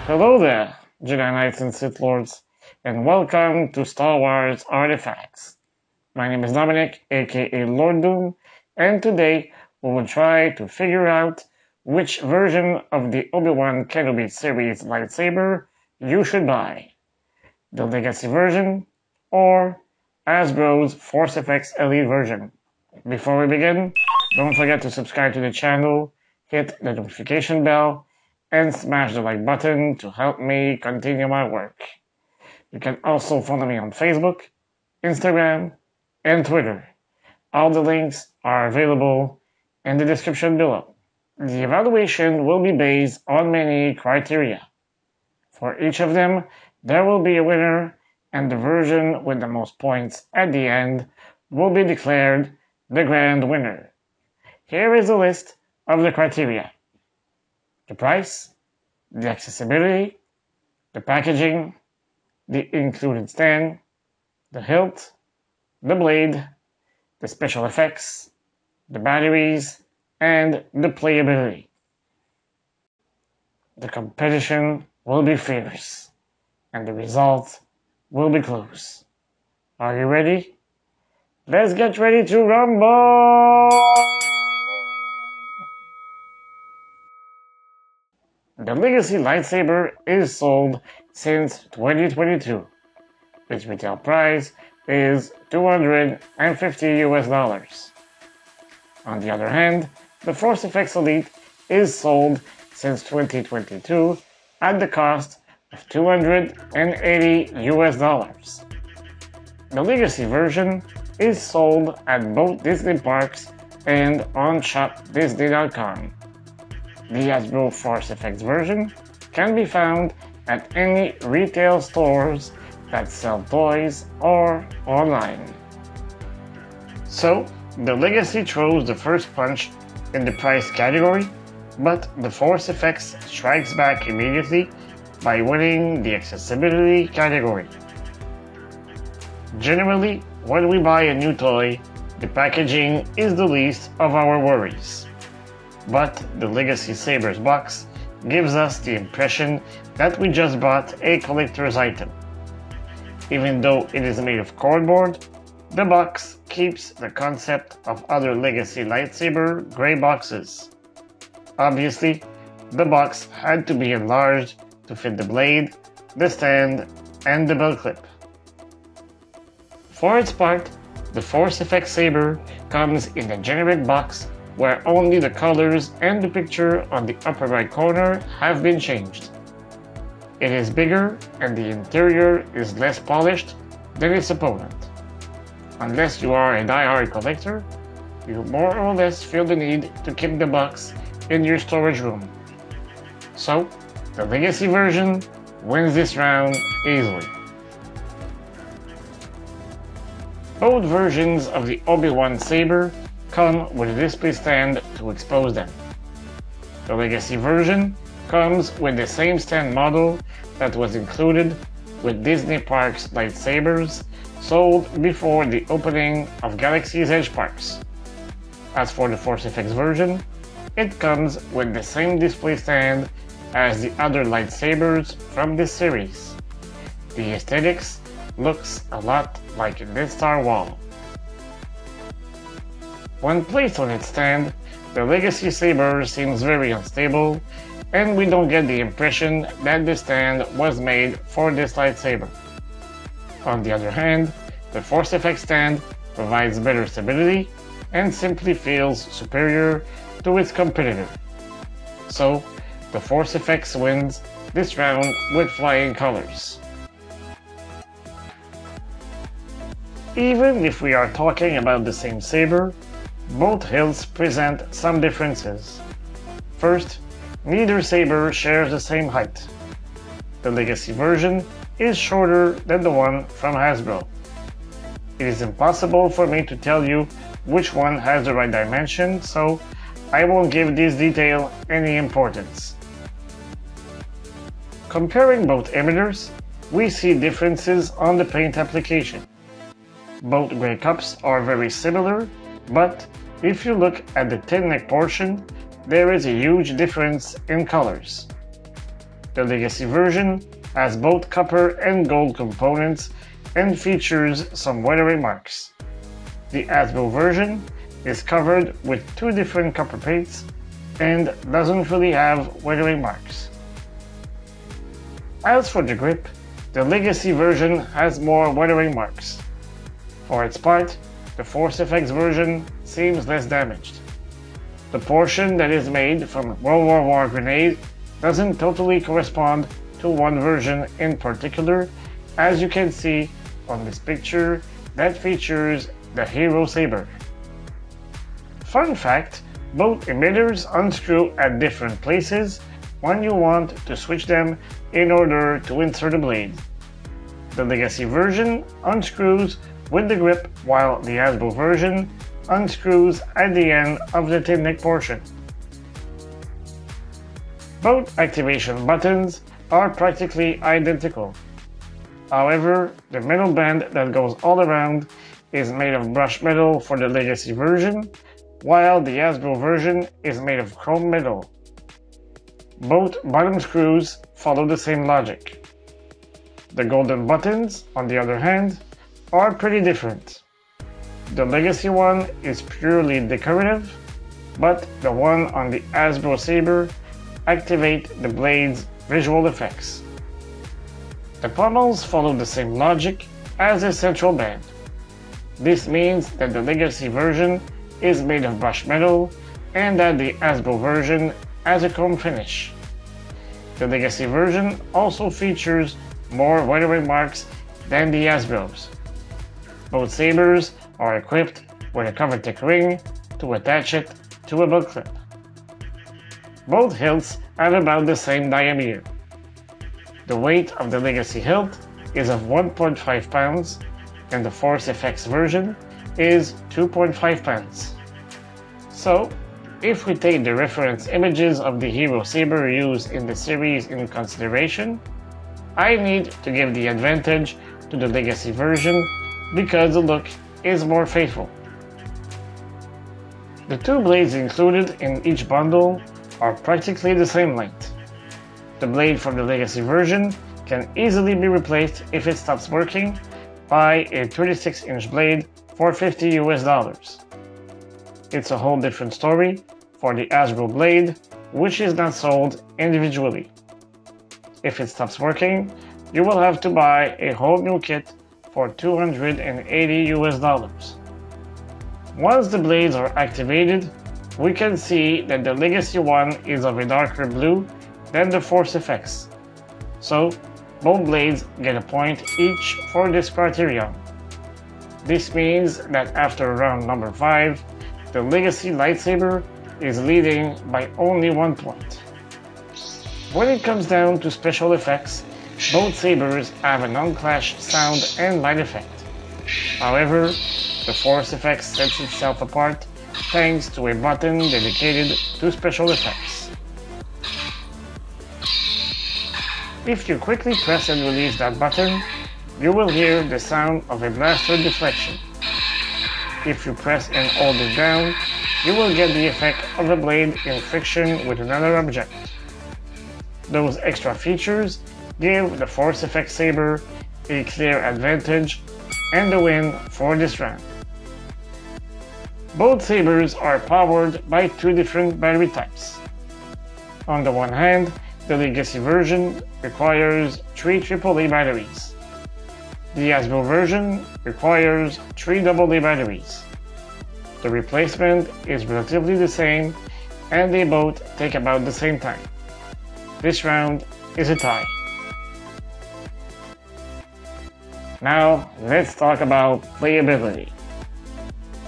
Hello there, Jedi Knights and Sith Lords, and welcome to Star Wars Artifacts. My name is Dominic, aka Lord Doom, and today we will try to figure out which version of the Obi-Wan Kenobi series lightsaber you should buy. The Legacy version, or Hasbro's Force Effects Elite version. Before we begin, don't forget to subscribe to the channel, hit the notification bell, and smash the like button to help me continue my work. You can also follow me on Facebook, Instagram, and Twitter. All the links are available in the description below. The evaluation will be based on many criteria. For each of them, there will be a winner, and the version with the most points at the end will be declared the grand winner. Here is a list of the criteria: the price, the accessibility, the packaging, the included stand, the hilt, the blade, the special effects, the batteries, and the playability. The competition will be fierce, and the results will be close. Are you ready? Let's get ready to rumble! The Legacy lightsaber is sold since 2022. Its retail price is $250 US. On the other hand, the Force Effects Elite is sold since 2022 at the cost of $280 US. The Legacy version is sold at both Disney parks and on shopdisney.com. The Hasbro Force Effects version can be found at any retail stores that sell toys or online. So, the Legacy throws the first punch in the price category, but the Force Effects strikes back immediately by winning the accessibility category. Generally, when we buy a new toy, the packaging is the least of our worries. But the Legacy Sabers box gives us the impression that we just bought a collector's item. Even though it is made of cardboard, the box keeps the concept of other Legacy lightsaber gray boxes. Obviously, the box had to be enlarged to fit the blade, the stand, and the belt clip. For its part, the Force Effects Saber comes in a generic box where only the colors and the picture on the upper right corner have been changed. It is bigger and the interior is less polished than its opponent. Unless you are a die-hard collector, you more or less feel the need to keep the box in your storage room. So, the Legacy version wins this round easily. Both versions of the Obi-Wan Saber come with a display stand to expose them. The Legacy version comes with the same stand model that was included with Disney Parks lightsabers sold before the opening of Galaxy's Edge parks. As for the Force Effects version, it comes with the same display stand as the other lightsabers from this series. The aesthetics looks a lot like a Death Star wall. When placed on its stand, the Legacy Saber seems very unstable, and we don't get the impression that the stand was made for this lightsaber. On the other hand, the Force Effects stand provides better stability and simply feels superior to its competitor. So, the Force Effects wins this round with flying colors. Even if we are talking about the same saber, both hilts present some differences. First, neither saber shares the same height. The Legacy version is shorter than the one from Hasbro. It is impossible for me to tell you which one has the right dimension, so I won't give this detail any importance. Comparing both emitters, we see differences on the paint application. Both gray cups are very similar, but if you look at the tin neck portion, there is a huge difference in colors. The Legacy version has both copper and gold components and features some weathering marks. The Hasbro version is covered with two different copper plates and doesn't really have weathering marks. As for the grip, the Legacy version has more weathering marks. For its part, the Force Effects version seems less damaged. The portion that is made from World War I grenade doesn't totally correspond to one version in particular, as you can see on this picture that features the Hero Saber. Fun fact, both emitters unscrew at different places when you want to switch them in order to insert a blade. The Legacy version unscrews with the grip, while the Hasbro version unscrews at the end of the thin neck portion. Both activation buttons are practically identical. However, the metal band that goes all around is made of brushed metal for the Legacy version, while the Hasbro version is made of chrome metal. Both bottom screws follow the same logic. The golden buttons, on the other hand, are pretty different. The Legacy one is purely decorative, but the one on the Hasbro Saber activate the blade's visual effects. The pommels follow the same logic as the central band. This means that the Legacy version is made of brushed metal and that the Hasbro version has a chrome finish. The Legacy version also features more weathering marks than the Hasbro's. Both sabers are equipped with a Contre-attaque ring to attach it to a belt clip. Both hilts have about the same diameter. The weight of the Legacy hilt is of 1.5 pounds and the Force Effects version is 2.5 pounds. So, if we take the reference images of the Hero Saber used in the series in consideration, I need to give the advantage to the Legacy version because the look is more faithful. The two blades included in each bundle are practically the same length. The blade from the Legacy version can easily be replaced if it stops working by a 36-inch blade for $50 US. It's a whole different story for the Hasbro blade, which is not sold individually. If it stops working, you will have to buy a whole new kit for $280 US. Once the blades are activated, we can see that the Legacy one is of a darker blue than the Force Effects. So, both blades get a point each for this criterion. This means that after round number 5, the Legacy lightsaber is leading by only 1 point. When it comes down to special effects, both sabers have an unclash sound and light effect. However, the Force Effects sets itself apart thanks to a button dedicated to special effects. If you quickly press and release that button, you will hear the sound of a blaster deflection. If you press and hold it down, you will get the effect of a blade in friction with another object. Those extra features give the Force Effects Saber a clear advantage and the win for this round. Both sabers are powered by two different battery types. On the one hand, the Legacy version requires 3 AAA batteries. The Hasbro version requires 3 AA batteries. The replacement is relatively the same and they both take about the same time. This round is a tie. Now, let's talk about playability.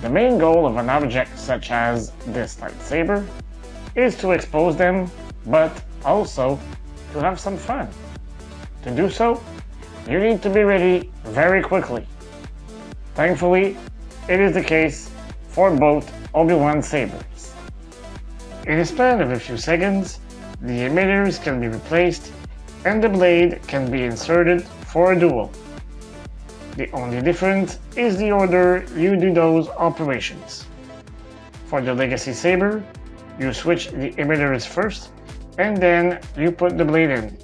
The main goal of an object such as this lightsaber is to expose them, but also to have some fun. To do so, you need to be ready very quickly. Thankfully, it is the case for both Obi-Wan sabers. In a span of a few seconds, the emitters can be replaced and the blade can be inserted for a duel. The only difference is the order you do those operations. For the Legacy Saber, you switch the emitters first and then you put the blade in.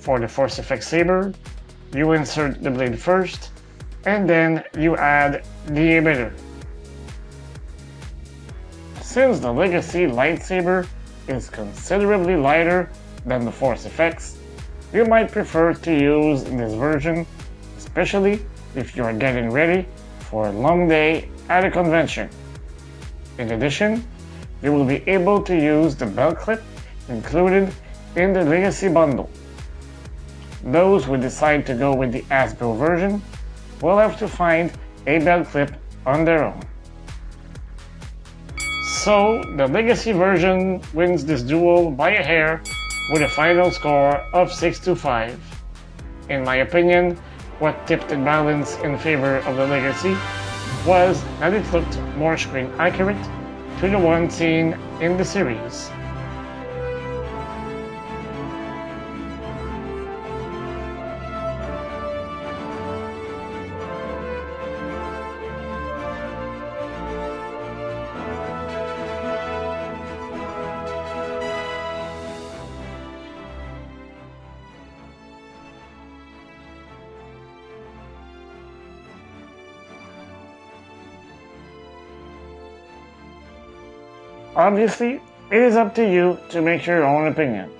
For the Force Effects Saber, you insert the blade first, and then you add the emitter. Since the Legacy Lightsaber is considerably lighter than the Force Effects, you might prefer to use this version, especially if you are getting ready for a long day at a convention. In addition, you will be able to use the belt clip included in the Legacy bundle. Those who decide to go with the Hasbro version will have to find a belt clip on their own. So, the Legacy version wins this duel by a hair with a final score of 6-5. In my opinion, what tipped the balance in favor of the Legacy was that it looked more screen accurate to the one seen in the series. Obviously, it is up to you to make your own opinion.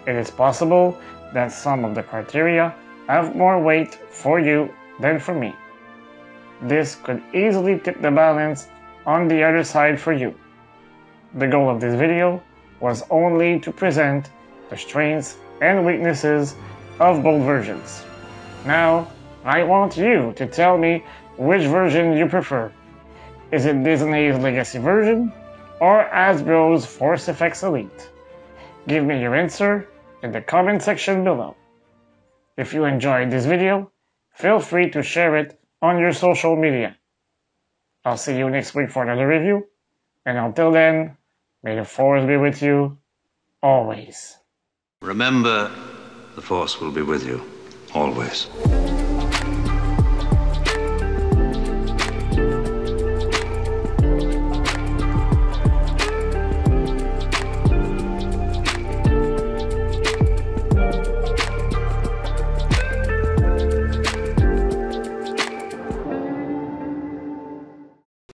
It is possible that some of the criteria have more weight for you than for me. This could easily tip the balance on the other side for you. The goal of this video was only to present the strengths and weaknesses of both versions. Now, I want you to tell me which version you prefer. Is it Disney's Legacy version or Hasbro's Force Effects Elite? Give me your answer in the comment section below. If you enjoyed this video, feel free to share it on your social media. I'll see you next week for another review, and until then, may the Force be with you always. Remember, the Force will be with you always.